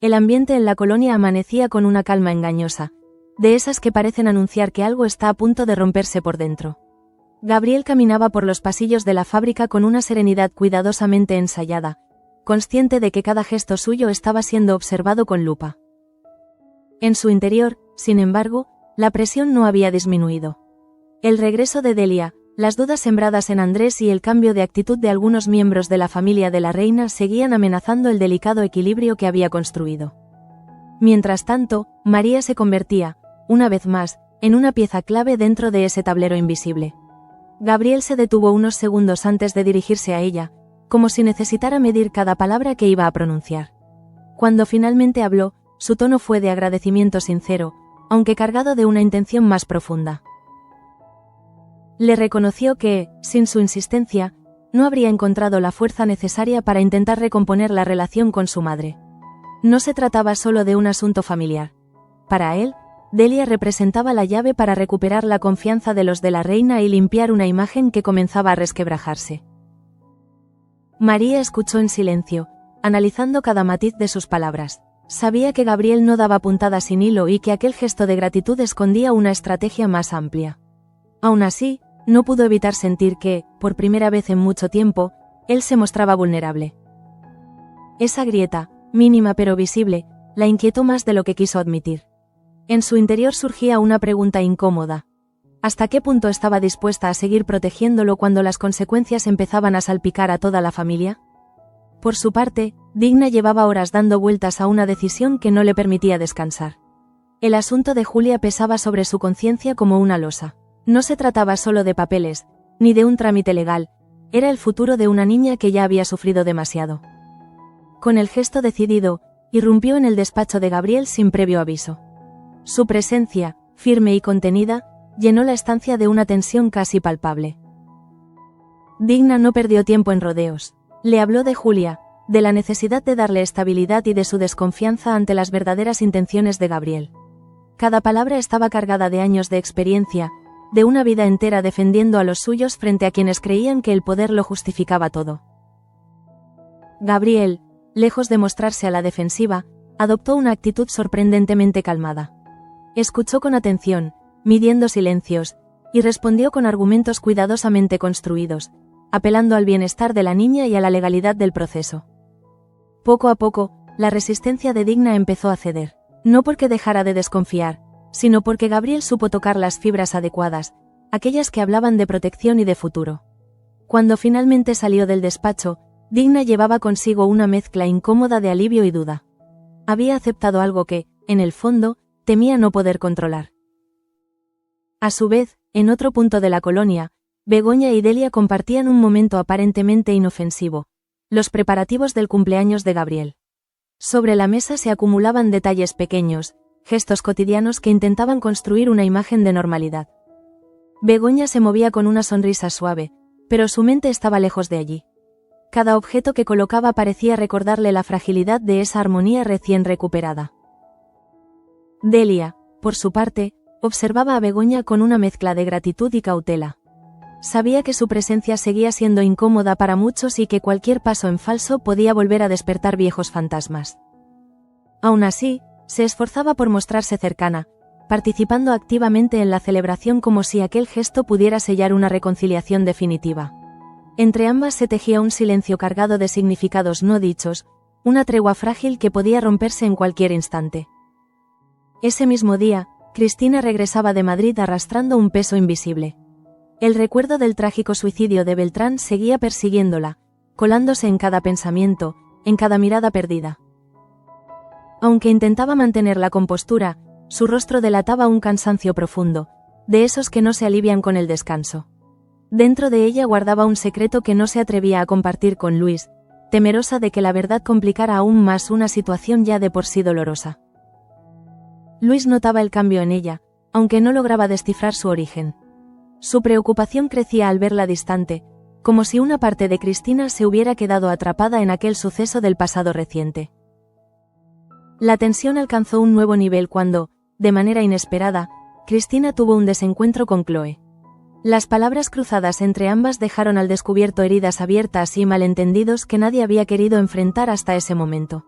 El ambiente en la colonia amanecía con una calma engañosa, de esas que parecen anunciar que algo está a punto de romperse por dentro. Gabriel caminaba por los pasillos de la fábrica con una serenidad cuidadosamente ensayada, consciente de que cada gesto suyo estaba siendo observado con lupa. En su interior, sin embargo, la presión no había disminuido. El regreso de Delia, las dudas sembradas en Andrés y el cambio de actitud de algunos miembros de la familia de la reina seguían amenazando el delicado equilibrio que había construido. Mientras tanto, María se convertía, una vez más, en una pieza clave dentro de ese tablero invisible. Gabriel se detuvo unos segundos antes de dirigirse a ella, como si necesitara medir cada palabra que iba a pronunciar. Cuando finalmente habló, su tono fue de agradecimiento sincero, aunque cargado de una intención más profunda. Le reconoció que, sin su insistencia, no habría encontrado la fuerza necesaria para intentar recomponer la relación con su madre. No se trataba solo de un asunto familiar. Para él, Delia representaba la llave para recuperar la confianza de los de la reina y limpiar una imagen que comenzaba a resquebrajarse. María escuchó en silencio, analizando cada matiz de sus palabras. Sabía que Gabriel no daba puntadas sin hilo y que aquel gesto de gratitud escondía una estrategia más amplia. Aún así, no pudo evitar sentir que, por primera vez en mucho tiempo, él se mostraba vulnerable. Esa grieta, mínima pero visible, la inquietó más de lo que quiso admitir. En su interior surgía una pregunta incómoda. ¿Hasta qué punto estaba dispuesta a seguir protegiéndolo cuando las consecuencias empezaban a salpicar a toda la familia? Por su parte, Digna llevaba horas dando vueltas a una decisión que no le permitía descansar. El asunto de Julia pesaba sobre su conciencia como una losa. No se trataba solo de papeles, ni de un trámite legal, era el futuro de una niña que ya había sufrido demasiado. Con el gesto decidido, irrumpió en el despacho de Gabriel sin previo aviso. Su presencia, firme y contenida, llenó la estancia de una tensión casi palpable. Digna no perdió tiempo en rodeos. Le habló de Julia, de la necesidad de darle estabilidad y de su desconfianza ante las verdaderas intenciones de Gabriel. Cada palabra estaba cargada de años de experiencia, de una vida entera defendiendo a los suyos frente a quienes creían que el poder lo justificaba todo. Gabriel, lejos de mostrarse a la defensiva, adoptó una actitud sorprendentemente calmada. Escuchó con atención, midiendo silencios, y respondió con argumentos cuidadosamente construidos, apelando al bienestar de la niña y a la legalidad del proceso. Poco a poco, la resistencia de Digna empezó a ceder, no porque dejara de desconfiar, sino porque Gabriel supo tocar las fibras adecuadas, aquellas que hablaban de protección y de futuro. Cuando finalmente salió del despacho, Digna llevaba consigo una mezcla incómoda de alivio y duda. Había aceptado algo que, en el fondo, temía no poder controlar. A su vez, en otro punto de la colonia, Begoña y Delia compartían un momento aparentemente inofensivo, los preparativos del cumpleaños de Gabriel. Sobre la mesa se acumulaban detalles pequeños, gestos cotidianos que intentaban construir una imagen de normalidad. Begoña se movía con una sonrisa suave, pero su mente estaba lejos de allí. Cada objeto que colocaba parecía recordarle la fragilidad de esa armonía recién recuperada. Delia, por su parte, observaba a Begoña con una mezcla de gratitud y cautela. Sabía que su presencia seguía siendo incómoda para muchos y que cualquier paso en falso podía volver a despertar viejos fantasmas. Aún así, se esforzaba por mostrarse cercana, participando activamente en la celebración como si aquel gesto pudiera sellar una reconciliación definitiva. Entre ambas se tejía un silencio cargado de significados no dichos, una tregua frágil que podía romperse en cualquier instante. Ese mismo día, Cristina regresaba de Madrid arrastrando un peso invisible. El recuerdo del trágico suicidio de Beltrán seguía persiguiéndola, colándose en cada pensamiento, en cada mirada perdida. Aunque intentaba mantener la compostura, su rostro delataba un cansancio profundo, de esos que no se alivian con el descanso. Dentro de ella guardaba un secreto que no se atrevía a compartir con Luis, temerosa de que la verdad complicara aún más una situación ya de por sí dolorosa. Luis notaba el cambio en ella, aunque no lograba descifrar su origen. Su preocupación crecía al verla distante, como si una parte de Cristina se hubiera quedado atrapada en aquel suceso del pasado reciente. La tensión alcanzó un nuevo nivel cuando, de manera inesperada, Cristina tuvo un desencuentro con Chloe. Las palabras cruzadas entre ambas dejaron al descubierto heridas abiertas y malentendidos que nadie había querido enfrentar hasta ese momento.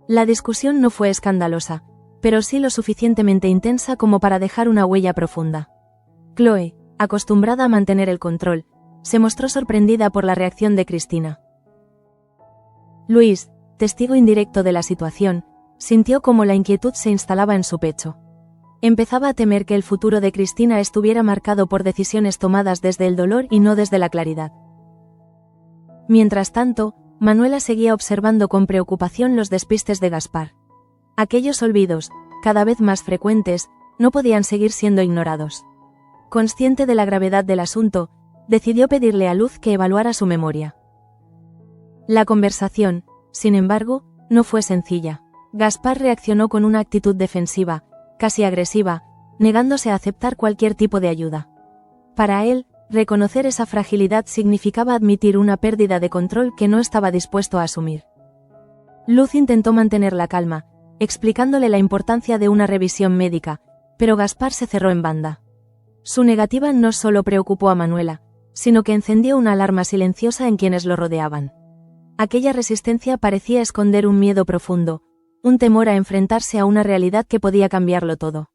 La discusión no fue escandalosa, pero sí lo suficientemente intensa como para dejar una huella profunda. Chloe, acostumbrada a mantener el control, se mostró sorprendida por la reacción de Cristina. Luis, testigo indirecto de la situación, sintió cómo la inquietud se instalaba en su pecho. Empezaba a temer que el futuro de Cristina estuviera marcado por decisiones tomadas desde el dolor y no desde la claridad. Mientras tanto, Manuela seguía observando con preocupación los despistes de Gaspar. Aquellos olvidos, cada vez más frecuentes, no podían seguir siendo ignorados. Consciente de la gravedad del asunto, decidió pedirle a Luz que evaluara su memoria. La conversación, sin embargo, no fue sencilla. Gaspar reaccionó con una actitud defensiva, casi agresiva, negándose a aceptar cualquier tipo de ayuda. Para él, reconocer esa fragilidad significaba admitir una pérdida de control que no estaba dispuesto a asumir. Luz intentó mantener la calma, explicándole la importancia de una revisión médica, pero Gaspar se cerró en banda. Su negativa no solo preocupó a Manuela, sino que encendió una alarma silenciosa en quienes lo rodeaban. Aquella resistencia parecía esconder un miedo profundo, un temor a enfrentarse a una realidad que podía cambiarlo todo.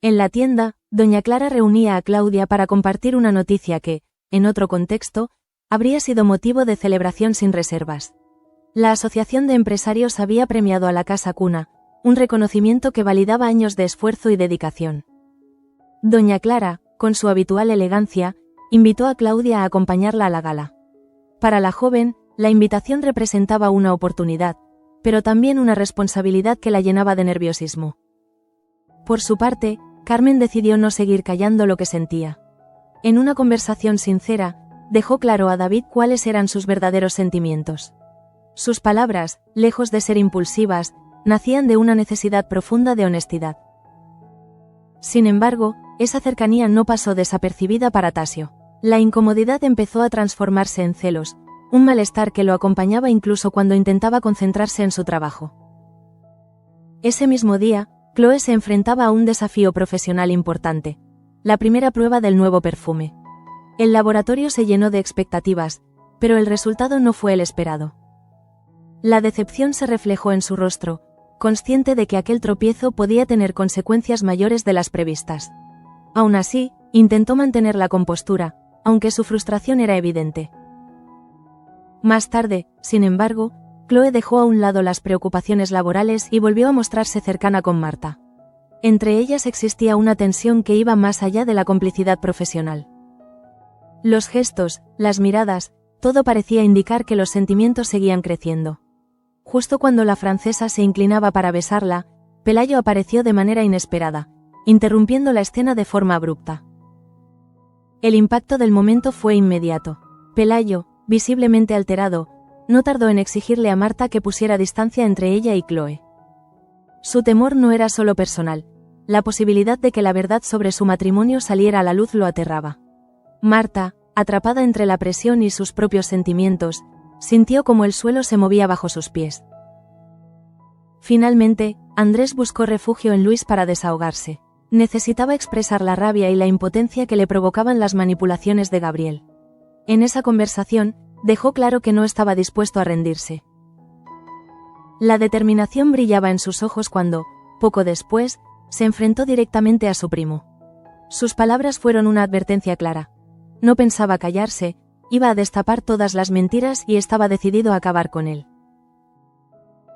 En la tienda, doña Clara reunía a Claudia para compartir una noticia que, en otro contexto, habría sido motivo de celebración sin reservas. La Asociación de Empresarios había premiado a la Casa Cuna, un reconocimiento que validaba años de esfuerzo y dedicación. Doña Clara, con su habitual elegancia, invitó a Claudia a acompañarla a la gala. Para la joven, la invitación representaba una oportunidad, pero también una responsabilidad que la llenaba de nerviosismo. Por su parte, Carmen decidió no seguir callando lo que sentía. En una conversación sincera, dejó claro a David cuáles eran sus verdaderos sentimientos. Sus palabras, lejos de ser impulsivas, nacían de una necesidad profunda de honestidad. Sin embargo, esa cercanía no pasó desapercibida para Tasio. La incomodidad empezó a transformarse en celos, un malestar que lo acompañaba incluso cuando intentaba concentrarse en su trabajo. Ese mismo día, Chloe se enfrentaba a un desafío profesional importante: la primera prueba del nuevo perfume. El laboratorio se llenó de expectativas, pero el resultado no fue el esperado. La decepción se reflejó en su rostro, consciente de que aquel tropiezo podía tener consecuencias mayores de las previstas. Aún así, intentó mantener la compostura, aunque su frustración era evidente. Más tarde, sin embargo, Chloe dejó a un lado las preocupaciones laborales y volvió a mostrarse cercana con Marta. Entre ellas existía una tensión que iba más allá de la complicidad profesional. Los gestos, las miradas, todo parecía indicar que los sentimientos seguían creciendo. Justo cuando la francesa se inclinaba para besarla, Pelayo apareció de manera inesperada, interrumpiendo la escena de forma abrupta. El impacto del momento fue inmediato. Pelayo, visiblemente alterado, no tardó en exigirle a Marta que pusiera distancia entre ella y Chloe. Su temor no era solo personal, la posibilidad de que la verdad sobre su matrimonio saliera a la luz lo aterraba. Marta, atrapada entre la presión y sus propios sentimientos, sintió como el suelo se movía bajo sus pies. Finalmente, Andrés buscó refugio en Luis para desahogarse. Necesitaba expresar la rabia y la impotencia que le provocaban las manipulaciones de Gabriel. En esa conversación, dejó claro que no estaba dispuesto a rendirse. La determinación brillaba en sus ojos cuando, poco después, se enfrentó directamente a su primo. Sus palabras fueron una advertencia clara. No pensaba callarse, iba a destapar todas las mentiras y estaba decidido a acabar con él.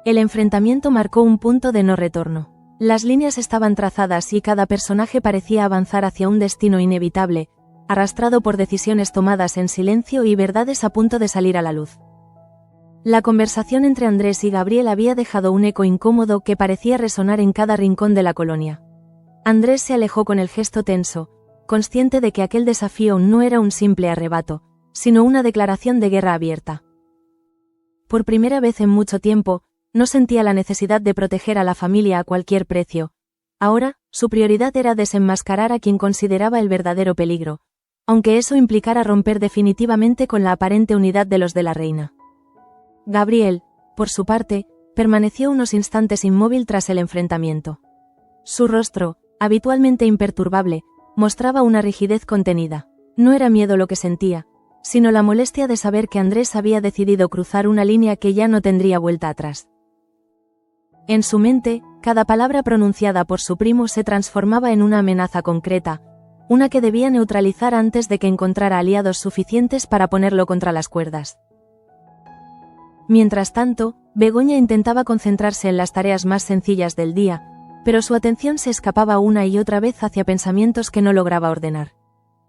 El enfrentamiento marcó un punto de no retorno. Las líneas estaban trazadas y cada personaje parecía avanzar hacia un destino inevitable, arrastrado por decisiones tomadas en silencio y verdades a punto de salir a la luz. La conversación entre Andrés y Gabriel había dejado un eco incómodo que parecía resonar en cada rincón de la colonia. Andrés se alejó con el gesto tenso, consciente de que aquel desafío no era un simple arrebato, sino una declaración de guerra abierta. Por primera vez en mucho tiempo, no sentía la necesidad de proteger a la familia a cualquier precio. Ahora, su prioridad era desenmascarar a quien consideraba el verdadero peligro, aunque eso implicara romper definitivamente con la aparente unidad de los de la reina. Gabriel, por su parte, permaneció unos instantes inmóvil tras el enfrentamiento. Su rostro, habitualmente imperturbable, mostraba una rigidez contenida. No era miedo lo que sentía, sino la molestia de saber que Andrés había decidido cruzar una línea que ya no tendría vuelta atrás. En su mente, cada palabra pronunciada por su primo se transformaba en una amenaza concreta, una que debía neutralizar antes de que encontrara aliados suficientes para ponerlo contra las cuerdas. Mientras tanto, Begoña intentaba concentrarse en las tareas más sencillas del día, pero su atención se escapaba una y otra vez hacia pensamientos que no lograba ordenar.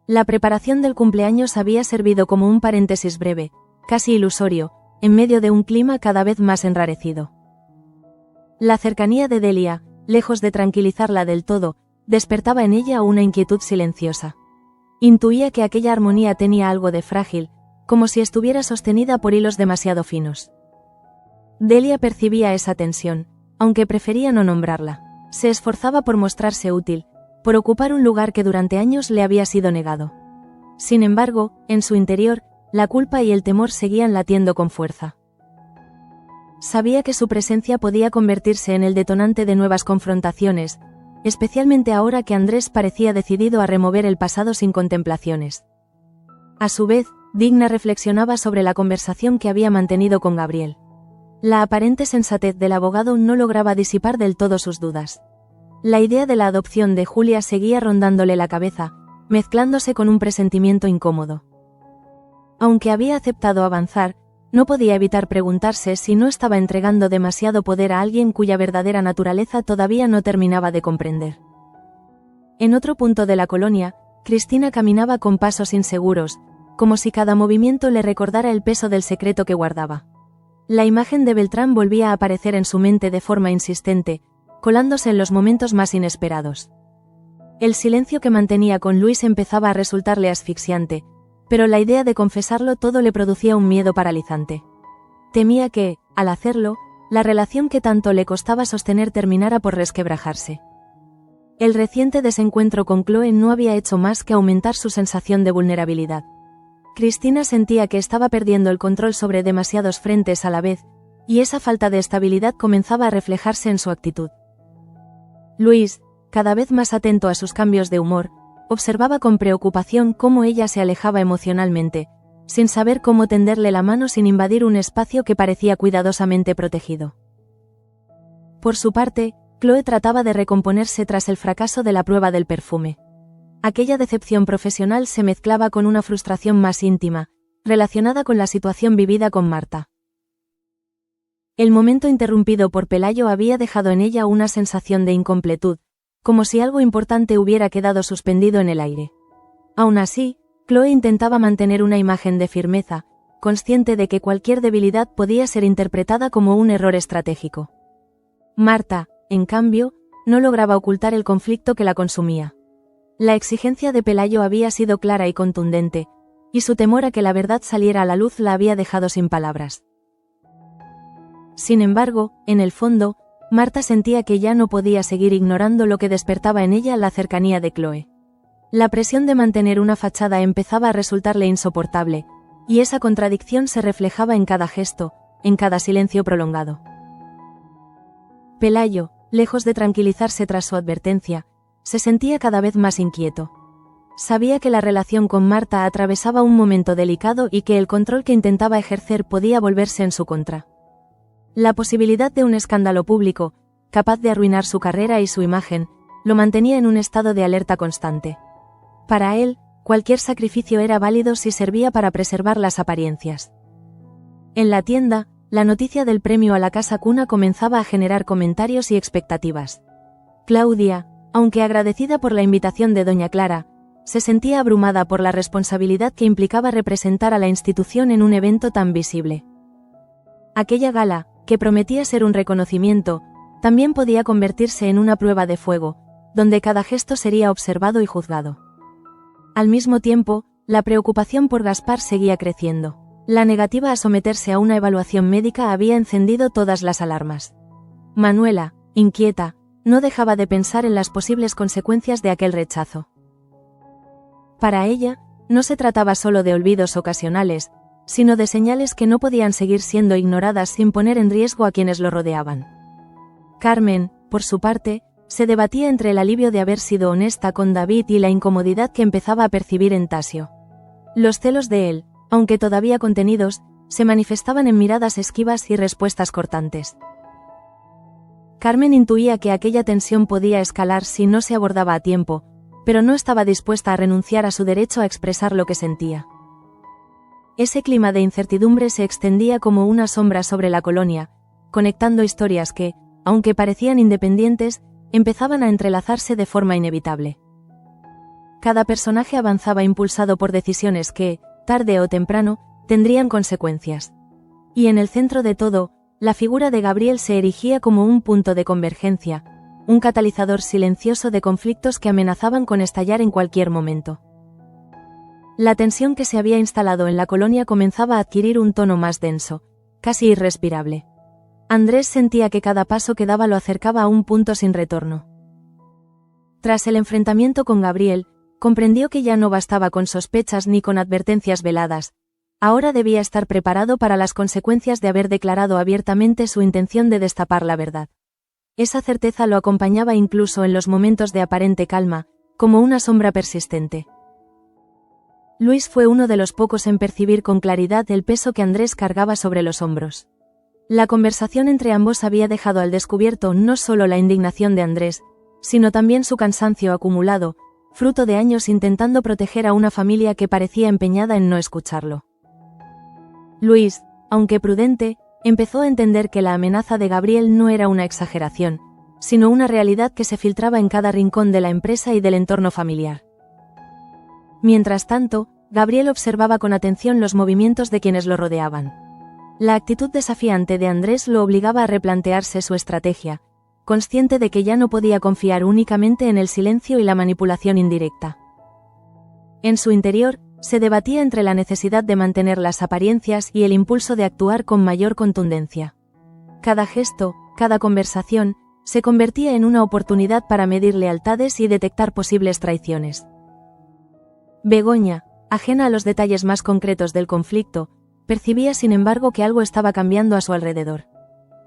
La preparación del cumpleaños había servido como un paréntesis breve, casi ilusorio, en medio de un clima cada vez más enrarecido. La cercanía de Delia, lejos de tranquilizarla del todo, despertaba en ella una inquietud silenciosa. Intuía que aquella armonía tenía algo de frágil, como si estuviera sostenida por hilos demasiado finos. Delia percibía esa tensión, aunque prefería no nombrarla. Se esforzaba por mostrarse útil, por ocupar un lugar que durante años le había sido negado. Sin embargo, en su interior, la culpa y el temor seguían latiendo con fuerza. Sabía que su presencia podía convertirse en el detonante de nuevas confrontaciones, especialmente ahora que Andrés parecía decidido a remover el pasado sin contemplaciones. A su vez, Digna reflexionaba sobre la conversación que había mantenido con Gabriel. La aparente sensatez del abogado no lograba disipar del todo sus dudas. La idea de la adopción de Julia seguía rondándole la cabeza, mezclándose con un presentimiento incómodo. Aunque había aceptado avanzar, no podía evitar preguntarse si no estaba entregando demasiado poder a alguien cuya verdadera naturaleza todavía no terminaba de comprender. En otro punto de la colonia, Cristina caminaba con pasos inseguros, como si cada movimiento le recordara el peso del secreto que guardaba. La imagen de Beltrán volvía a aparecer en su mente de forma insistente, colándose en los momentos más inesperados. El silencio que mantenía con Luis empezaba a resultarle asfixiante, pero la idea de confesarlo todo le producía un miedo paralizante. Temía que, al hacerlo, la relación que tanto le costaba sostener terminara por resquebrajarse. El reciente desencuentro con Chloe no había hecho más que aumentar su sensación de vulnerabilidad. Cristina sentía que estaba perdiendo el control sobre demasiados frentes a la vez, y esa falta de estabilidad comenzaba a reflejarse en su actitud. Luis, cada vez más atento a sus cambios de humor, observaba con preocupación cómo ella se alejaba emocionalmente, sin saber cómo tenderle la mano sin invadir un espacio que parecía cuidadosamente protegido. Por su parte, Chloe trataba de recomponerse tras el fracaso de la prueba del perfume. Aquella decepción profesional se mezclaba con una frustración más íntima, relacionada con la situación vivida con Marta. El momento interrumpido por Pelayo había dejado en ella una sensación de incompletud, como si algo importante hubiera quedado suspendido en el aire. Aún así, Chloe intentaba mantener una imagen de firmeza, consciente de que cualquier debilidad podía ser interpretada como un error estratégico. Marta, en cambio, no lograba ocultar el conflicto que la consumía. La exigencia de Pelayo había sido clara y contundente, y su temor a que la verdad saliera a la luz la había dejado sin palabras. Sin embargo, en el fondo, Marta sentía que ya no podía seguir ignorando lo que despertaba en ella la cercanía de Chloe. La presión de mantener una fachada empezaba a resultarle insoportable, y esa contradicción se reflejaba en cada gesto, en cada silencio prolongado. Pelayo, lejos de tranquilizarse tras su advertencia, se sentía cada vez más inquieto. Sabía que la relación con Marta atravesaba un momento delicado y que el control que intentaba ejercer podía volverse en su contra. La posibilidad de un escándalo público, capaz de arruinar su carrera y su imagen, lo mantenía en un estado de alerta constante. Para él, cualquier sacrificio era válido si servía para preservar las apariencias. En la tienda, la noticia del premio a la casa cuna comenzaba a generar comentarios y expectativas. Claudia, aunque agradecida por la invitación de doña Clara, se sentía abrumada por la responsabilidad que implicaba representar a la institución en un evento tan visible. Aquella gala, que prometía ser un reconocimiento, también podía convertirse en una prueba de fuego, donde cada gesto sería observado y juzgado. Al mismo tiempo, la preocupación por Gaspar seguía creciendo. La negativa a someterse a una evaluación médica había encendido todas las alarmas. Manuela, inquieta, no dejaba de pensar en las posibles consecuencias de aquel rechazo. Para ella, no se trataba solo de olvidos ocasionales, sino de señales que no podían seguir siendo ignoradas sin poner en riesgo a quienes lo rodeaban. Carmen, por su parte, se debatía entre el alivio de haber sido honesta con David y la incomodidad que empezaba a percibir en Tasio. Los celos de él, aunque todavía contenidos, se manifestaban en miradas esquivas y respuestas cortantes. Carmen intuía que aquella tensión podía escalar si no se abordaba a tiempo, pero no estaba dispuesta a renunciar a su derecho a expresar lo que sentía. Ese clima de incertidumbre se extendía como una sombra sobre la colonia, conectando historias que, aunque parecían independientes, empezaban a entrelazarse de forma inevitable. Cada personaje avanzaba impulsado por decisiones que, tarde o temprano, tendrían consecuencias. Y en el centro de todo, la figura de Gabriel se erigía como un punto de convergencia, un catalizador silencioso de conflictos que amenazaban con estallar en cualquier momento. La tensión que se había instalado en la colonia comenzaba a adquirir un tono más denso, casi irrespirable. Andrés sentía que cada paso que daba lo acercaba a un punto sin retorno. Tras el enfrentamiento con Gabriel, comprendió que ya no bastaba con sospechas ni con advertencias veladas. Ahora debía estar preparado para las consecuencias de haber declarado abiertamente su intención de destapar la verdad. Esa certeza lo acompañaba incluso en los momentos de aparente calma, como una sombra persistente. Luis fue uno de los pocos en percibir con claridad el peso que Andrés cargaba sobre los hombros. La conversación entre ambos había dejado al descubierto no solo la indignación de Andrés, sino también su cansancio acumulado, fruto de años intentando proteger a una familia que parecía empeñada en no escucharlo. Luis, aunque prudente, empezó a entender que la amenaza de Gabriel no era una exageración, sino una realidad que se filtraba en cada rincón de la empresa y del entorno familiar. Mientras tanto, Gabriel observaba con atención los movimientos de quienes lo rodeaban. La actitud desafiante de Andrés lo obligaba a replantearse su estrategia, consciente de que ya no podía confiar únicamente en el silencio y la manipulación indirecta. En su interior, se debatía entre la necesidad de mantener las apariencias y el impulso de actuar con mayor contundencia. Cada gesto, cada conversación, se convertía en una oportunidad para medir lealtades y detectar posibles traiciones. Begoña, ajena a los detalles más concretos del conflicto, percibía sin embargo que algo estaba cambiando a su alrededor.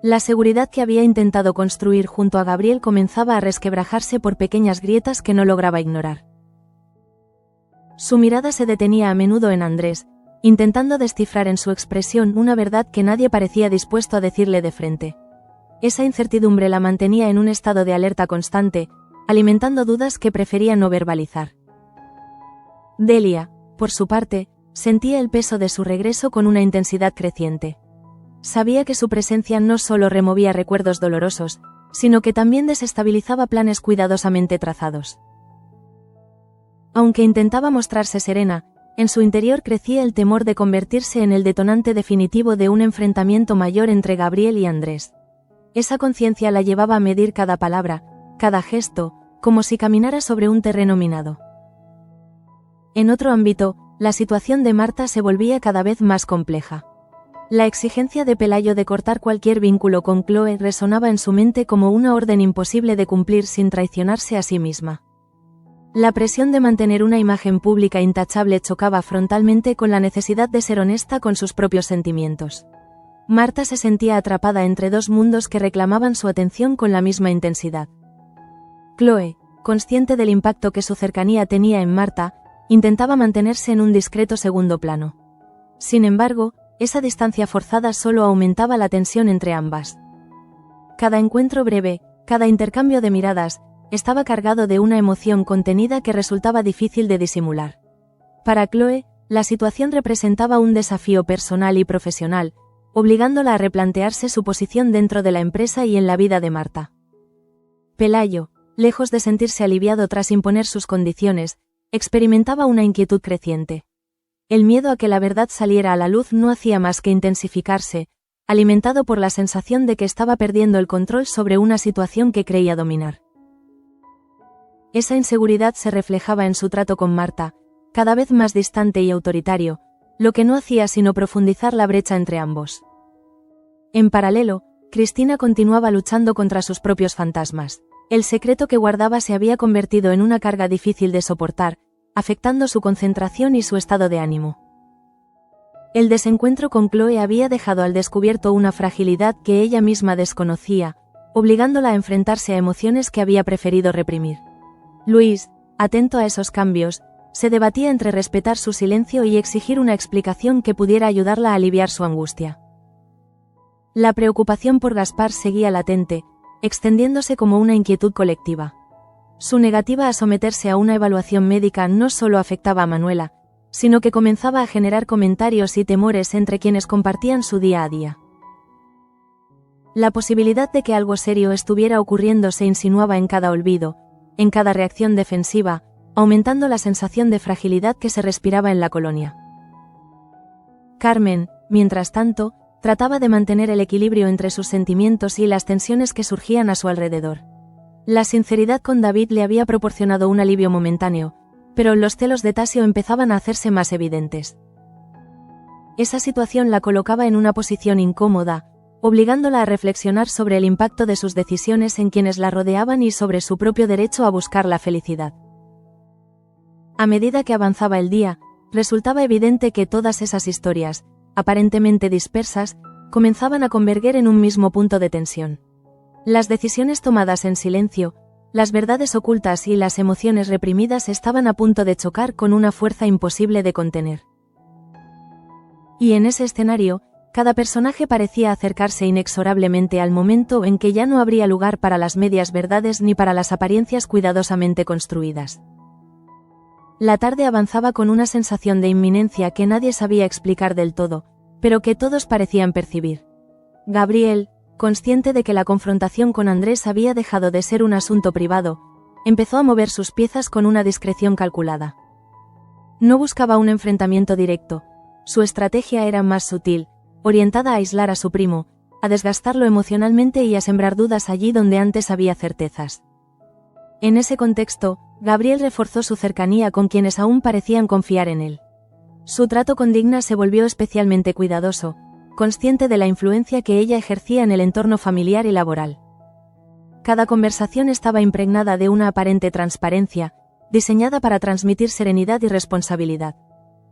La seguridad que había intentado construir junto a Gabriel comenzaba a resquebrajarse por pequeñas grietas que no lograba ignorar. Su mirada se detenía a menudo en Andrés, intentando descifrar en su expresión una verdad que nadie parecía dispuesto a decirle de frente. Esa incertidumbre la mantenía en un estado de alerta constante, alimentando dudas que prefería no verbalizar. Delia, por su parte, sentía el peso de su regreso con una intensidad creciente. Sabía que su presencia no solo removía recuerdos dolorosos, sino que también desestabilizaba planes cuidadosamente trazados. Aunque intentaba mostrarse serena, en su interior crecía el temor de convertirse en el detonante definitivo de un enfrentamiento mayor entre Gabriel y Andrés. Esa conciencia la llevaba a medir cada palabra, cada gesto, como si caminara sobre un terreno minado. En otro ámbito, la situación de Marta se volvía cada vez más compleja. La exigencia de Pelayo de cortar cualquier vínculo con Chloe resonaba en su mente como una orden imposible de cumplir sin traicionarse a sí misma. La presión de mantener una imagen pública intachable chocaba frontalmente con la necesidad de ser honesta con sus propios sentimientos. Marta se sentía atrapada entre dos mundos que reclamaban su atención con la misma intensidad. Chloe, consciente del impacto que su cercanía tenía en Marta, intentaba mantenerse en un discreto segundo plano. Sin embargo, esa distancia forzada solo aumentaba la tensión entre ambas. Cada encuentro breve, cada intercambio de miradas, estaba cargado de una emoción contenida que resultaba difícil de disimular. Para Chloe, la situación representaba un desafío personal y profesional, obligándola a replantearse su posición dentro de la empresa y en la vida de Marta. Pelayo, lejos de sentirse aliviado tras imponer sus condiciones, experimentaba una inquietud creciente. El miedo a que la verdad saliera a la luz no hacía más que intensificarse, alimentado por la sensación de que estaba perdiendo el control sobre una situación que creía dominar. Esa inseguridad se reflejaba en su trato con Marta, cada vez más distante y autoritario, lo que no hacía sino profundizar la brecha entre ambos. En paralelo, Cristina continuaba luchando contra sus propios fantasmas. El secreto que guardaba se había convertido en una carga difícil de soportar, afectando su concentración y su estado de ánimo. El desencuentro con Chloe había dejado al descubierto una fragilidad que ella misma desconocía, obligándola a enfrentarse a emociones que había preferido reprimir. Luis, atento a esos cambios, se debatía entre respetar su silencio y exigir una explicación que pudiera ayudarla a aliviar su angustia. La preocupación por Gaspar seguía latente, extendiéndose como una inquietud colectiva. Su negativa a someterse a una evaluación médica no solo afectaba a Manuela, sino que comenzaba a generar comentarios y temores entre quienes compartían su día a día. La posibilidad de que algo serio estuviera ocurriendo se insinuaba en cada olvido, en cada reacción defensiva, aumentando la sensación de fragilidad que se respiraba en la colonia. Carmen, mientras tanto, trataba de mantener el equilibrio entre sus sentimientos y las tensiones que surgían a su alrededor. La sinceridad con David le había proporcionado un alivio momentáneo, pero los celos de Tasio empezaban a hacerse más evidentes. Esa situación la colocaba en una posición incómoda, obligándola a reflexionar sobre el impacto de sus decisiones en quienes la rodeaban y sobre su propio derecho a buscar la felicidad. A medida que avanzaba el día, resultaba evidente que todas esas historias, aparentemente dispersas, comenzaban a converger en un mismo punto de tensión. Las decisiones tomadas en silencio, las verdades ocultas y las emociones reprimidas estaban a punto de chocar con una fuerza imposible de contener. Y en ese escenario, cada personaje parecía acercarse inexorablemente al momento en que ya no habría lugar para las medias verdades ni para las apariencias cuidadosamente construidas. La tarde avanzaba con una sensación de inminencia que nadie sabía explicar del todo, pero que todos parecían percibir. Gabriel, consciente de que la confrontación con Andrés había dejado de ser un asunto privado, empezó a mover sus piezas con una discreción calculada. No buscaba un enfrentamiento directo, su estrategia era más sutil, orientada a aislar a su primo, a desgastarlo emocionalmente y a sembrar dudas allí donde antes había certezas. En ese contexto, Gabriel reforzó su cercanía con quienes aún parecían confiar en él. Su trato con Digna se volvió especialmente cuidadoso, consciente de la influencia que ella ejercía en el entorno familiar y laboral. Cada conversación estaba impregnada de una aparente transparencia, diseñada para transmitir serenidad y responsabilidad.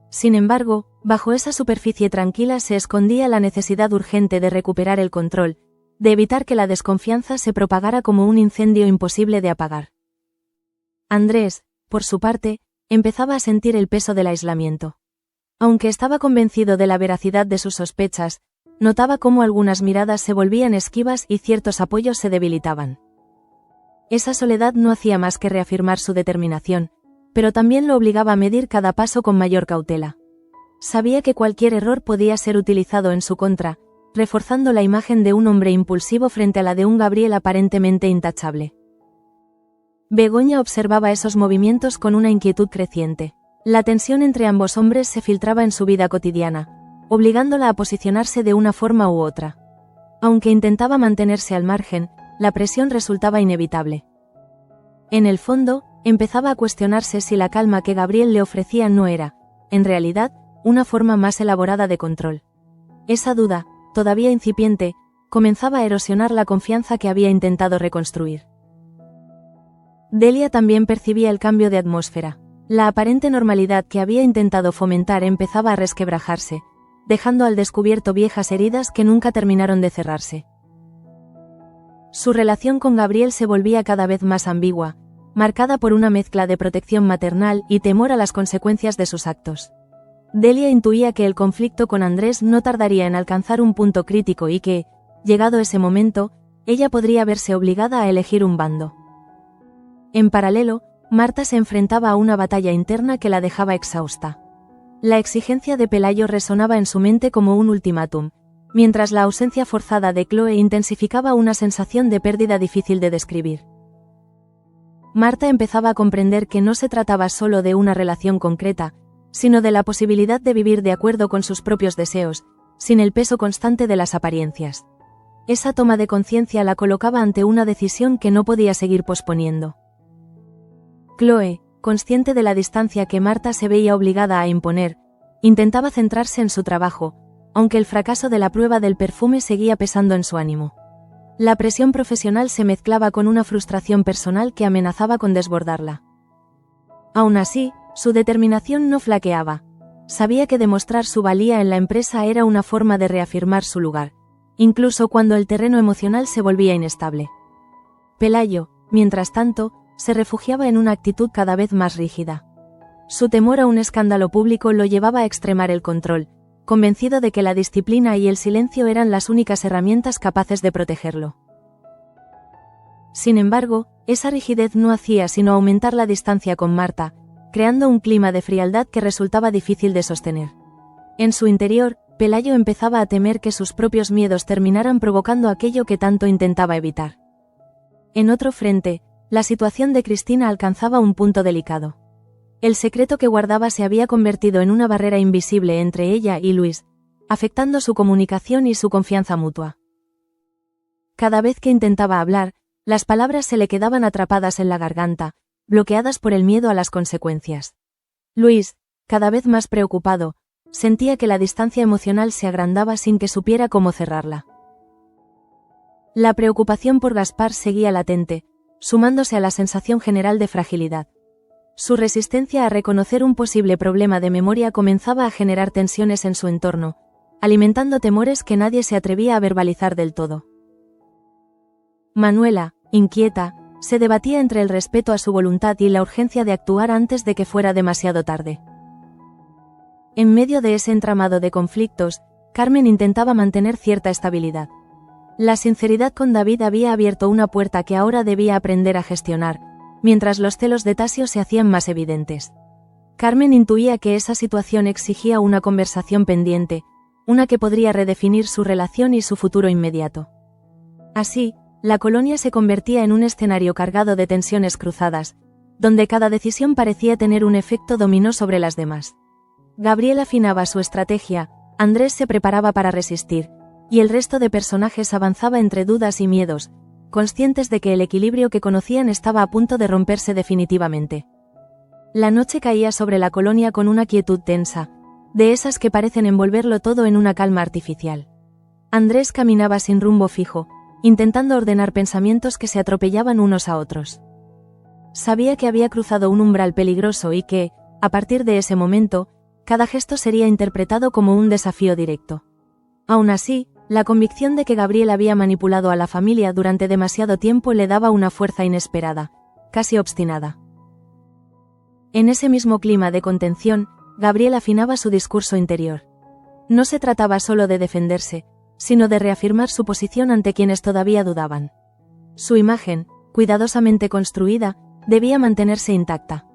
Sin embargo, bajo esa superficie tranquila se escondía la necesidad urgente de recuperar el control, de evitar que la desconfianza se propagara como un incendio imposible de apagar. Andrés, por su parte, empezaba a sentir el peso del aislamiento. Aunque estaba convencido de la veracidad de sus sospechas, notaba cómo algunas miradas se volvían esquivas y ciertos apoyos se debilitaban. Esa soledad no hacía más que reafirmar su determinación, pero también lo obligaba a medir cada paso con mayor cautela. Sabía que cualquier error podía ser utilizado en su contra, reforzando la imagen de un hombre impulsivo frente a la de un Gabriel aparentemente intachable. Begoña observaba esos movimientos con una inquietud creciente. La tensión entre ambos hombres se filtraba en su vida cotidiana, obligándola a posicionarse de una forma u otra. Aunque intentaba mantenerse al margen, la presión resultaba inevitable. En el fondo, empezaba a cuestionarse si la calma que Gabriel le ofrecía no era, en realidad, una forma más elaborada de control. Esa duda, todavía incipiente, comenzaba a erosionar la confianza que había intentado reconstruir. Delia también percibía el cambio de atmósfera. La aparente normalidad que había intentado fomentar empezaba a resquebrajarse, dejando al descubierto viejas heridas que nunca terminaron de cerrarse. Su relación con Gabriel se volvía cada vez más ambigua, marcada por una mezcla de protección maternal y temor a las consecuencias de sus actos. Delia intuía que el conflicto con Andrés no tardaría en alcanzar un punto crítico y que, llegado ese momento, ella podría verse obligada a elegir un bando. En paralelo, Marta se enfrentaba a una batalla interna que la dejaba exhausta. La exigencia de Pelayo resonaba en su mente como un ultimátum, mientras la ausencia forzada de Chloe intensificaba una sensación de pérdida difícil de describir. Marta empezaba a comprender que no se trataba solo de una relación concreta, sino de la posibilidad de vivir de acuerdo con sus propios deseos, sin el peso constante de las apariencias. Esa toma de conciencia la colocaba ante una decisión que no podía seguir posponiendo. Chloe, consciente de la distancia que Marta se veía obligada a imponer, intentaba centrarse en su trabajo, aunque el fracaso de la prueba del perfume seguía pesando en su ánimo. La presión profesional se mezclaba con una frustración personal que amenazaba con desbordarla. Aún así, su determinación no flaqueaba. Sabía que demostrar su valía en la empresa era una forma de reafirmar su lugar, incluso cuando el terreno emocional se volvía inestable. Pelayo, mientras tanto, se refugiaba en una actitud cada vez más rígida. Su temor a un escándalo público lo llevaba a extremar el control, convencido de que la disciplina y el silencio eran las únicas herramientas capaces de protegerlo. Sin embargo, esa rigidez no hacía sino aumentar la distancia con Marta, creando un clima de frialdad que resultaba difícil de sostener. En su interior, Pelayo empezaba a temer que sus propios miedos terminaran provocando aquello que tanto intentaba evitar. En otro frente, la situación de Cristina alcanzaba un punto delicado. El secreto que guardaba se había convertido en una barrera invisible entre ella y Luis, afectando su comunicación y su confianza mutua. Cada vez que intentaba hablar, las palabras se le quedaban atrapadas en la garganta, bloqueadas por el miedo a las consecuencias. Luis, cada vez más preocupado, sentía que la distancia emocional se agrandaba sin que supiera cómo cerrarla. La preocupación por Gaspar seguía latente, sumándose a la sensación general de fragilidad. Su resistencia a reconocer un posible problema de memoria comenzaba a generar tensiones en su entorno, alimentando temores que nadie se atrevía a verbalizar del todo. Manuela, inquieta, se debatía entre el respeto a su voluntad y la urgencia de actuar antes de que fuera demasiado tarde. En medio de ese entramado de conflictos, Carmen intentaba mantener cierta estabilidad. La sinceridad con David había abierto una puerta que ahora debía aprender a gestionar, mientras los celos de Tasio se hacían más evidentes. Carmen intuía que esa situación exigía una conversación pendiente, una que podría redefinir su relación y su futuro inmediato. Así, la colonia se convertía en un escenario cargado de tensiones cruzadas, donde cada decisión parecía tener un efecto dominó sobre las demás. Gabriel afinaba su estrategia, Andrés se preparaba para resistir, y el resto de personajes avanzaba entre dudas y miedos, conscientes de que el equilibrio que conocían estaba a punto de romperse definitivamente. La noche caía sobre la colonia con una quietud tensa, de esas que parecen envolverlo todo en una calma artificial. Andrés caminaba sin rumbo fijo, intentando ordenar pensamientos que se atropellaban unos a otros. Sabía que había cruzado un umbral peligroso y que, a partir de ese momento, cada gesto sería interpretado como un desafío directo. Aún así, la convicción de que Gabriel había manipulado a la familia durante demasiado tiempo le daba una fuerza inesperada, casi obstinada. En ese mismo clima de contención, Gabriel afinaba su discurso interior. No se trataba solo de defenderse, sino de reafirmar su posición ante quienes todavía dudaban. Su imagen, cuidadosamente construida, debía mantenerse intacta.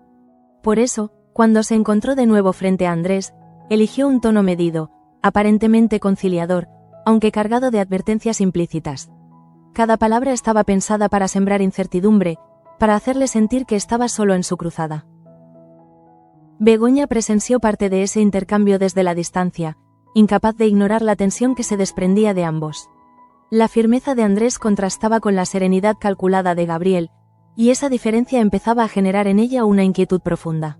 Por eso, cuando se encontró de nuevo frente a Andrés, eligió un tono medido, aparentemente conciliador, aunque cargado de advertencias implícitas. Cada palabra estaba pensada para sembrar incertidumbre, para hacerle sentir que estaba solo en su cruzada. Begoña presenció parte de ese intercambio desde la distancia, incapaz de ignorar la tensión que se desprendía de ambos. La firmeza de Andrés contrastaba con la serenidad calculada de Gabriel, y esa diferencia empezaba a generar en ella una inquietud profunda.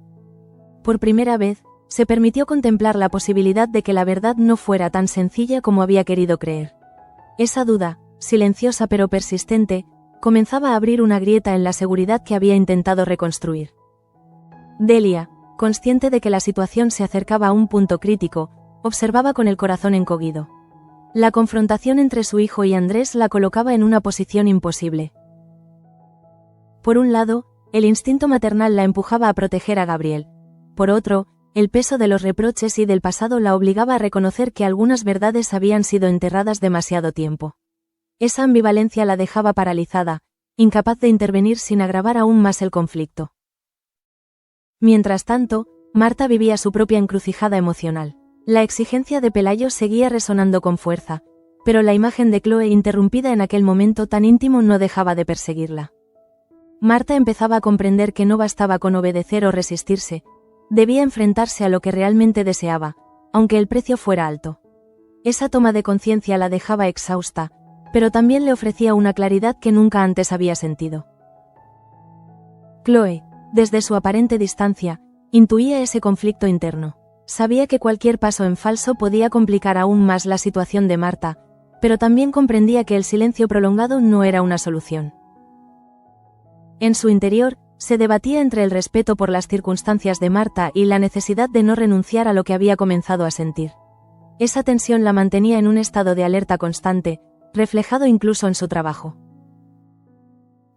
Por primera vez, se permitió contemplar la posibilidad de que la verdad no fuera tan sencilla como había querido creer. Esa duda, silenciosa pero persistente, comenzaba a abrir una grieta en la seguridad que había intentado reconstruir. Delia, consciente de que la situación se acercaba a un punto crítico, observaba con el corazón encogido. La confrontación entre su hijo y Andrés la colocaba en una posición imposible. Por un lado, el instinto maternal la empujaba a proteger a Gabriel. Por otro, el peso de los reproches y del pasado la obligaba a reconocer que algunas verdades habían sido enterradas demasiado tiempo. Esa ambivalencia la dejaba paralizada, incapaz de intervenir sin agravar aún más el conflicto. Mientras tanto, Marta vivía su propia encrucijada emocional. La exigencia de Pelayo seguía resonando con fuerza, pero la imagen de Chloe interrumpida en aquel momento tan íntimo no dejaba de perseguirla. Marta empezaba a comprender que no bastaba con obedecer o resistirse, debía enfrentarse a lo que realmente deseaba, aunque el precio fuera alto. Esa toma de conciencia la dejaba exhausta, pero también le ofrecía una claridad que nunca antes había sentido. Chloe, desde su aparente distancia, intuía ese conflicto interno. Sabía que cualquier paso en falso podía complicar aún más la situación de Marta, pero también comprendía que el silencio prolongado no era una solución. En su interior, se debatía entre el respeto por las circunstancias de Marta y la necesidad de no renunciar a lo que había comenzado a sentir. Esa tensión la mantenía en un estado de alerta constante, reflejado incluso en su trabajo.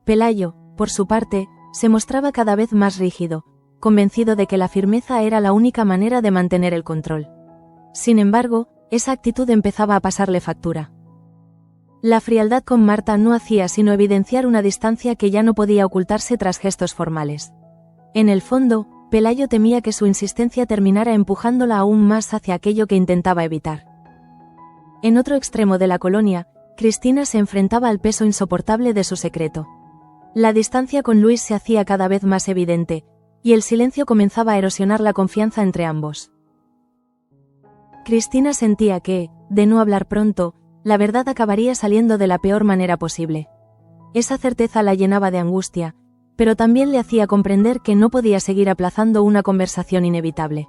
Pelayo, por su parte, se mostraba cada vez más rígido, convencido de que la firmeza era la única manera de mantener el control. Sin embargo, esa actitud empezaba a pasarle factura. La frialdad con Marta no hacía sino evidenciar una distancia que ya no podía ocultarse tras gestos formales. En el fondo, Pelayo temía que su insistencia terminara empujándola aún más hacia aquello que intentaba evitar. En otro extremo de la colonia, Cristina se enfrentaba al peso insoportable de su secreto. La distancia con Luis se hacía cada vez más evidente, y el silencio comenzaba a erosionar la confianza entre ambos. Cristina sentía que, de no hablar pronto, la verdad acabaría saliendo de la peor manera posible. Esa certeza la llenaba de angustia, pero también le hacía comprender que no podía seguir aplazando una conversación inevitable.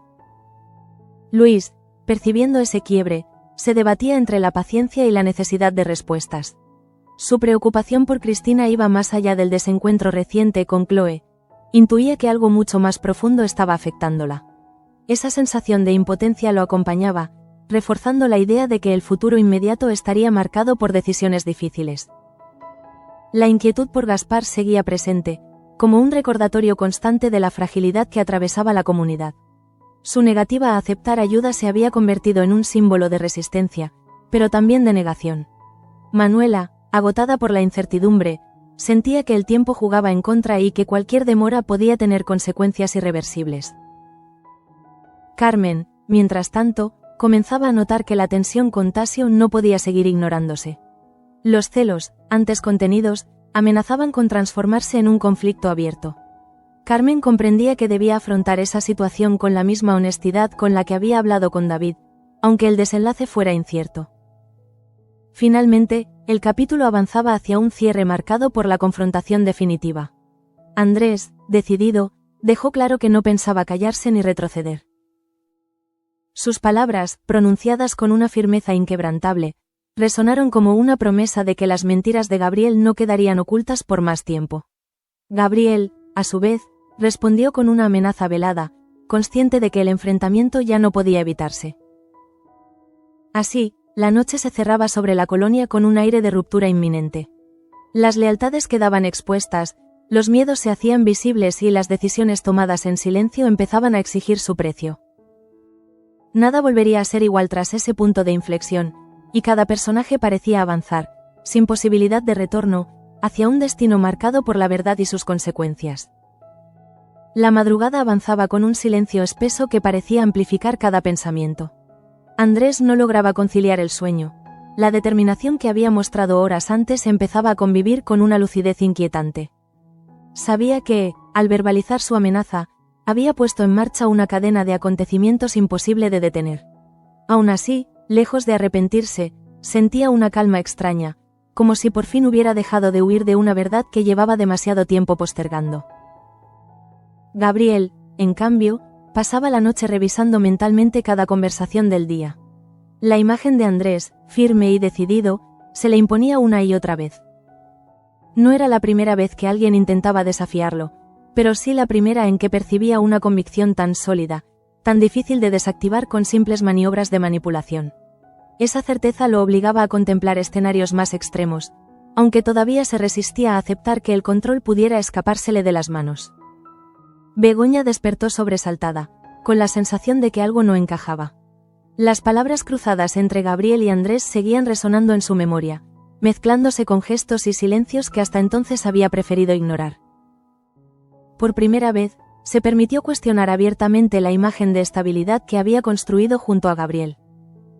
Luis, percibiendo ese quiebre, se debatía entre la paciencia y la necesidad de respuestas. Su preocupación por Cristina iba más allá del desencuentro reciente con Chloe. Intuía que algo mucho más profundo estaba afectándola. Esa sensación de impotencia lo acompañaba, reforzando la idea de que el futuro inmediato estaría marcado por decisiones difíciles. La inquietud por Gaspar seguía presente, como un recordatorio constante de la fragilidad que atravesaba la comunidad. Su negativa a aceptar ayuda se había convertido en un símbolo de resistencia, pero también de negación. Manuela, agotada por la incertidumbre, sentía que el tiempo jugaba en contra y que cualquier demora podía tener consecuencias irreversibles. Carmen, mientras tanto, comenzaba a notar que la tensión con Tasio no podía seguir ignorándose. Los celos, antes contenidos, amenazaban con transformarse en un conflicto abierto. Carmen comprendía que debía afrontar esa situación con la misma honestidad con la que había hablado con David, aunque el desenlace fuera incierto. Finalmente, el capítulo avanzaba hacia un cierre marcado por la confrontación definitiva. Andrés, decidido, dejó claro que no pensaba callarse ni retroceder. Sus palabras, pronunciadas con una firmeza inquebrantable, resonaron como una promesa de que las mentiras de Gabriel no quedarían ocultas por más tiempo. Gabriel, a su vez, respondió con una amenaza velada, consciente de que el enfrentamiento ya no podía evitarse. Así, la noche se cerraba sobre la colonia con un aire de ruptura inminente. Las lealtades quedaban expuestas, los miedos se hacían visibles y las decisiones tomadas en silencio empezaban a exigir su precio. Nada volvería a ser igual tras ese punto de inflexión, y cada personaje parecía avanzar, sin posibilidad de retorno, hacia un destino marcado por la verdad y sus consecuencias. La madrugada avanzaba con un silencio espeso que parecía amplificar cada pensamiento. Andrés no lograba conciliar el sueño. La determinación que había mostrado horas antes empezaba a convivir con una lucidez inquietante. Sabía que, al verbalizar su amenaza, había puesto en marcha una cadena de acontecimientos imposible de detener. Aún así, lejos de arrepentirse, sentía una calma extraña, como si por fin hubiera dejado de huir de una verdad que llevaba demasiado tiempo postergando. Gabriel, en cambio, pasaba la noche revisando mentalmente cada conversación del día. La imagen de Andrés, firme y decidido, se le imponía una y otra vez. No era la primera vez que alguien intentaba desafiarlo, pero sí la primera en que percibía una convicción tan sólida, tan difícil de desactivar con simples maniobras de manipulación. Esa certeza lo obligaba a contemplar escenarios más extremos, aunque todavía se resistía a aceptar que el control pudiera escapársele de las manos. Begoña despertó sobresaltada, con la sensación de que algo no encajaba. Las palabras cruzadas entre Gabriel y Andrés seguían resonando en su memoria, mezclándose con gestos y silencios que hasta entonces había preferido ignorar. Por primera vez, se permitió cuestionar abiertamente la imagen de estabilidad que había construido junto a Gabriel.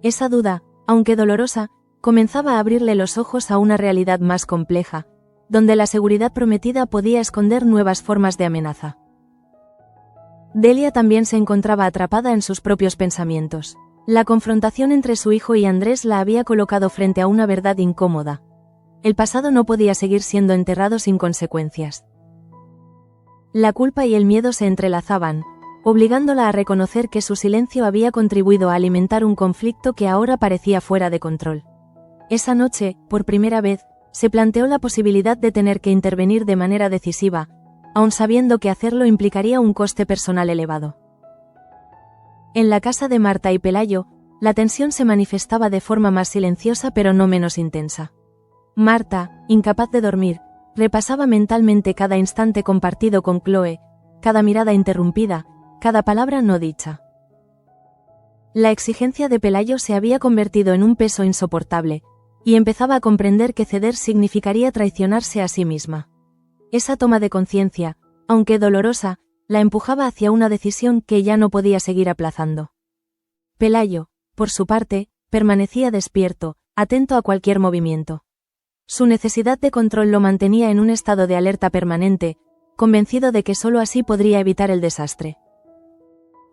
Esa duda, aunque dolorosa, comenzaba a abrirle los ojos a una realidad más compleja, donde la seguridad prometida podía esconder nuevas formas de amenaza. Delia también se encontraba atrapada en sus propios pensamientos. La confrontación entre su hijo y Andrés la había colocado frente a una verdad incómoda. El pasado no podía seguir siendo enterrado sin consecuencias. La culpa y el miedo se entrelazaban, obligándola a reconocer que su silencio había contribuido a alimentar un conflicto que ahora parecía fuera de control. Esa noche, por primera vez, se planteó la posibilidad de tener que intervenir de manera decisiva, aun sabiendo que hacerlo implicaría un coste personal elevado. En la casa de Marta y Pelayo, la tensión se manifestaba de forma más silenciosa pero no menos intensa. Marta, incapaz de dormir, repasaba mentalmente cada instante compartido con Chloe, cada mirada interrumpida, cada palabra no dicha. La exigencia de Pelayo se había convertido en un peso insoportable, y empezaba a comprender que ceder significaría traicionarse a sí misma. Esa toma de conciencia, aunque dolorosa, la empujaba hacia una decisión que ya no podía seguir aplazando. Pelayo, por su parte, permanecía despierto, atento a cualquier movimiento. Su necesidad de control lo mantenía en un estado de alerta permanente, convencido de que sólo así podría evitar el desastre.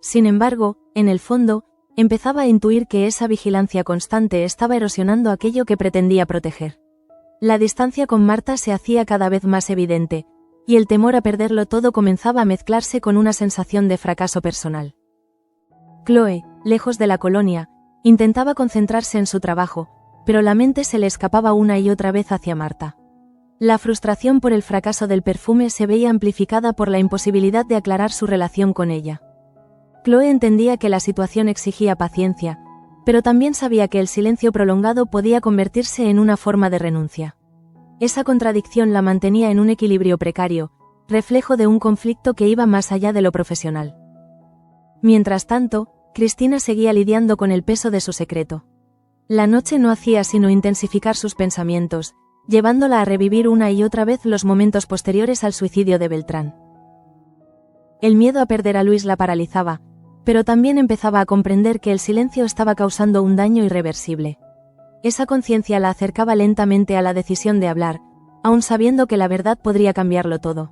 Sin embargo, en el fondo, empezaba a intuir que esa vigilancia constante estaba erosionando aquello que pretendía proteger. La distancia con Marta se hacía cada vez más evidente, y el temor a perderlo todo comenzaba a mezclarse con una sensación de fracaso personal. Chloe, lejos de la colonia, intentaba concentrarse en su trabajo, pero la mente se le escapaba una y otra vez hacia Marta. La frustración por el fracaso del perfume se veía amplificada por la imposibilidad de aclarar su relación con ella. Chloe entendía que la situación exigía paciencia, pero también sabía que el silencio prolongado podía convertirse en una forma de renuncia. Esa contradicción la mantenía en un equilibrio precario, reflejo de un conflicto que iba más allá de lo profesional. Mientras tanto, Cristina seguía lidiando con el peso de su secreto. La noche no hacía sino intensificar sus pensamientos, llevándola a revivir una y otra vez los momentos posteriores al suicidio de Beltrán. El miedo a perder a Luis la paralizaba, pero también empezaba a comprender que el silencio estaba causando un daño irreversible. Esa conciencia la acercaba lentamente a la decisión de hablar, aun sabiendo que la verdad podría cambiarlo todo.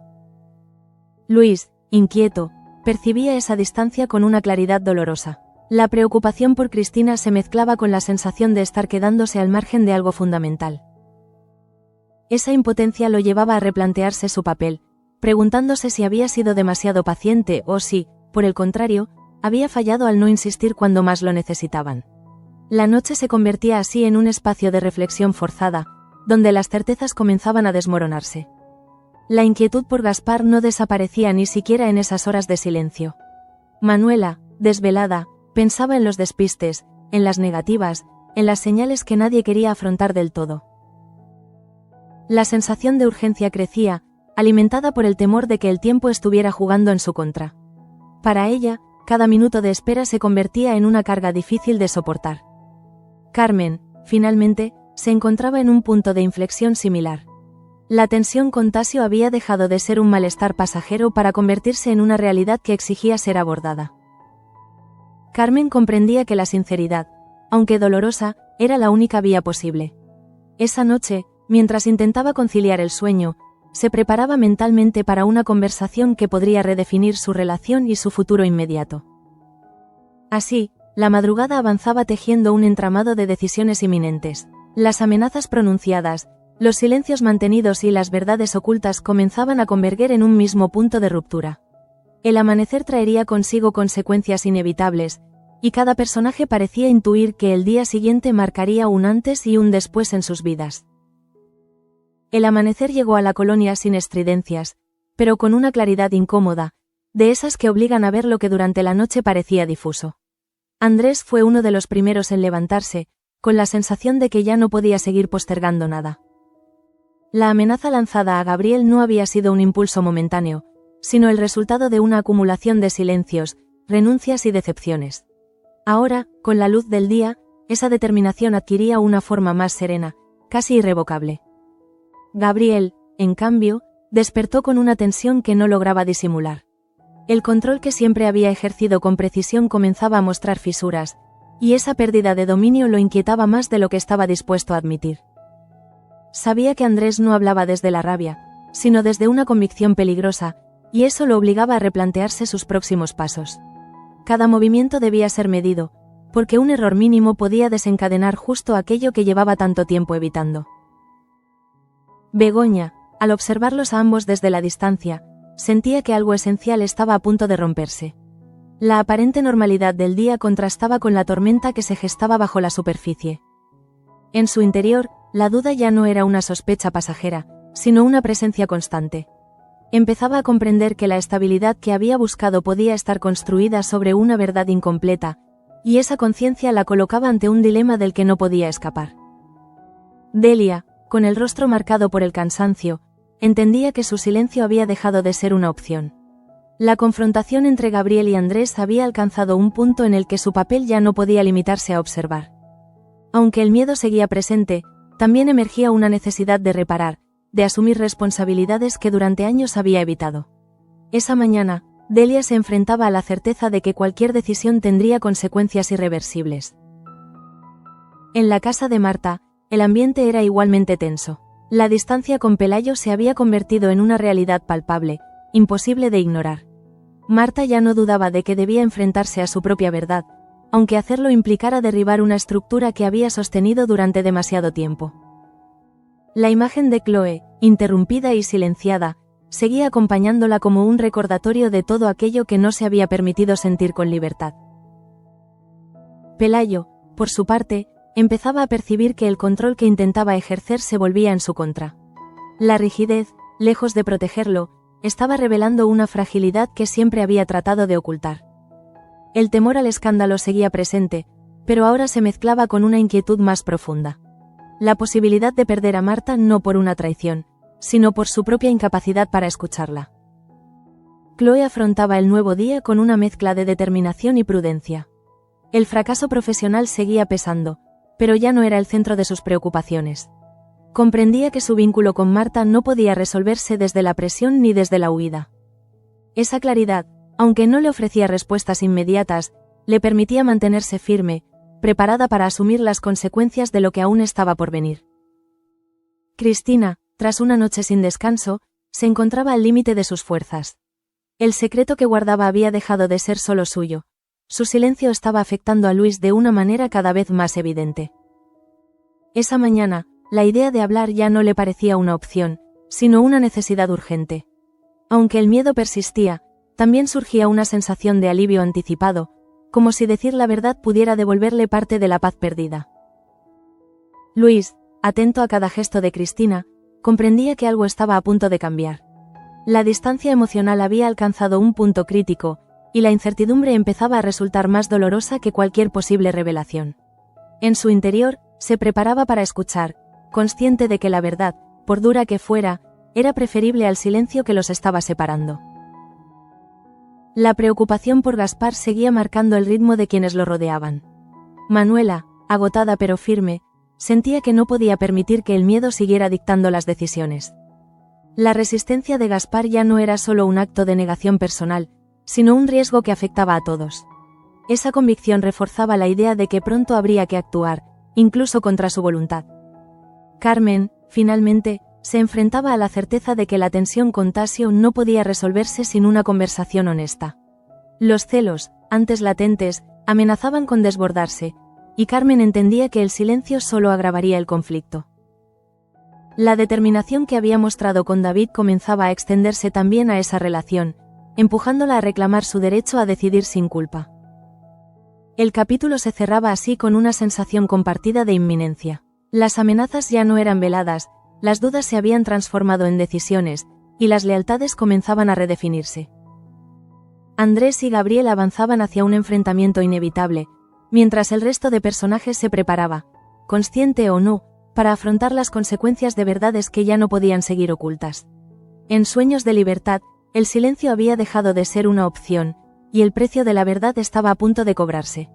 Luis, inquieto, percibía esa distancia con una claridad dolorosa. La preocupación por Cristina se mezclaba con la sensación de estar quedándose al margen de algo fundamental. Esa impotencia lo llevaba a replantearse su papel, preguntándose si había sido demasiado paciente o si, por el contrario, había fallado al no insistir cuando más lo necesitaban. La noche se convertía así en un espacio de reflexión forzada, donde las certezas comenzaban a desmoronarse. La inquietud por Gaspar no desaparecía ni siquiera en esas horas de silencio. Manuela, desvelada, pensaba en los despistes, en las negativas, en las señales que nadie quería afrontar del todo. La sensación de urgencia crecía, alimentada por el temor de que el tiempo estuviera jugando en su contra. Para ella, cada minuto de espera se convertía en una carga difícil de soportar. Carmen, finalmente, se encontraba en un punto de inflexión similar. La tensión con Tasio había dejado de ser un malestar pasajero para convertirse en una realidad que exigía ser abordada. Carmen comprendía que la sinceridad, aunque dolorosa, era la única vía posible. Esa noche, mientras intentaba conciliar el sueño, se preparaba mentalmente para una conversación que podría redefinir su relación y su futuro inmediato. Así, la madrugada avanzaba tejiendo un entramado de decisiones inminentes. Las amenazas pronunciadas, los silencios mantenidos y las verdades ocultas comenzaban a converger en un mismo punto de ruptura. El amanecer traería consigo consecuencias inevitables, y cada personaje parecía intuir que el día siguiente marcaría un antes y un después en sus vidas. El amanecer llegó a la colonia sin estridencias, pero con una claridad incómoda, de esas que obligan a ver lo que durante la noche parecía difuso. Andrés fue uno de los primeros en levantarse, con la sensación de que ya no podía seguir postergando nada. La amenaza lanzada a Gabriel no había sido un impulso momentáneo, sino el resultado de una acumulación de silencios, renuncias y decepciones. Ahora, con la luz del día, esa determinación adquiría una forma más serena, casi irrevocable. Gabriel, en cambio, despertó con una tensión que no lograba disimular. El control que siempre había ejercido con precisión comenzaba a mostrar fisuras, y esa pérdida de dominio lo inquietaba más de lo que estaba dispuesto a admitir. Sabía que Andrés no hablaba desde la rabia, sino desde una convicción peligrosa, y eso lo obligaba a replantearse sus próximos pasos. Cada movimiento debía ser medido, porque un error mínimo podía desencadenar justo aquello que llevaba tanto tiempo evitando. Begoña, al observarlos a ambos desde la distancia, sentía que algo esencial estaba a punto de romperse. La aparente normalidad del día contrastaba con la tormenta que se gestaba bajo la superficie. En su interior, la duda ya no era una sospecha pasajera, sino una presencia constante. Empezaba a comprender que la estabilidad que había buscado podía estar construida sobre una verdad incompleta, y esa conciencia la colocaba ante un dilema del que no podía escapar. Delia, con el rostro marcado por el cansancio, entendía que su silencio había dejado de ser una opción. La confrontación entre Gabriel y Andrés había alcanzado un punto en el que su papel ya no podía limitarse a observar. Aunque el miedo seguía presente, también emergía una necesidad de reparar, de asumir responsabilidades que durante años había evitado. Esa mañana, Delia se enfrentaba a la certeza de que cualquier decisión tendría consecuencias irreversibles. En la casa de Marta, el ambiente era igualmente tenso. La distancia con Pelayo se había convertido en una realidad palpable, imposible de ignorar. Marta ya no dudaba de que debía enfrentarse a su propia verdad, aunque hacerlo implicara derribar una estructura que había sostenido durante demasiado tiempo. La imagen de Chloe, interrumpida y silenciada, seguía acompañándola como un recordatorio de todo aquello que no se había permitido sentir con libertad. Pelayo, por su parte, empezaba a percibir que el control que intentaba ejercer se volvía en su contra. La rigidez, lejos de protegerlo, estaba revelando una fragilidad que siempre había tratado de ocultar. El temor al escándalo seguía presente, pero ahora se mezclaba con una inquietud más profunda. La posibilidad de perder a Marta no por una traición, sino por su propia incapacidad para escucharla. Chloe afrontaba el nuevo día con una mezcla de determinación y prudencia. El fracaso profesional seguía pesando, pero ya no era el centro de sus preocupaciones. Comprendía que su vínculo con Marta no podía resolverse desde la presión ni desde la huida. Esa claridad, aunque no le ofrecía respuestas inmediatas, le permitía mantenerse firme, preparada para asumir las consecuencias de lo que aún estaba por venir. Cristina, tras una noche sin descanso, se encontraba al límite de sus fuerzas. El secreto que guardaba había dejado de ser solo suyo. Su silencio estaba afectando a Luis de una manera cada vez más evidente. Esa mañana, la idea de hablar ya no le parecía una opción, sino una necesidad urgente. Aunque el miedo persistía, también surgía una sensación de alivio anticipado, como si decir la verdad pudiera devolverle parte de la paz perdida. Luis, atento a cada gesto de Cristina, comprendía que algo estaba a punto de cambiar. La distancia emocional había alcanzado un punto crítico, y la incertidumbre empezaba a resultar más dolorosa que cualquier posible revelación. En su interior, se preparaba para escuchar, consciente de que la verdad, por dura que fuera, era preferible al silencio que los estaba separando. La preocupación por Gaspar seguía marcando el ritmo de quienes lo rodeaban. Manuela, agotada pero firme, sentía que no podía permitir que el miedo siguiera dictando las decisiones. La resistencia de Gaspar ya no era solo un acto de negación personal, sino un riesgo que afectaba a todos. Esa convicción reforzaba la idea de que pronto habría que actuar, incluso contra su voluntad. Carmen, finalmente, se enfrentaba a la certeza de que la tensión con Tasio no podía resolverse sin una conversación honesta. Los celos, antes latentes, amenazaban con desbordarse, y Carmen entendía que el silencio solo agravaría el conflicto. La determinación que había mostrado con David comenzaba a extenderse también a esa relación, empujándola a reclamar su derecho a decidir sin culpa. El capítulo se cerraba así con una sensación compartida de inminencia. Las amenazas ya no eran veladas, las dudas se habían transformado en decisiones, y las lealtades comenzaban a redefinirse. Andrés y Gabriel avanzaban hacia un enfrentamiento inevitable, mientras el resto de personajes se preparaba, consciente o no, para afrontar las consecuencias de verdades que ya no podían seguir ocultas. En Sueños de Libertad, el silencio había dejado de ser una opción, y el precio de la verdad estaba a punto de cobrarse.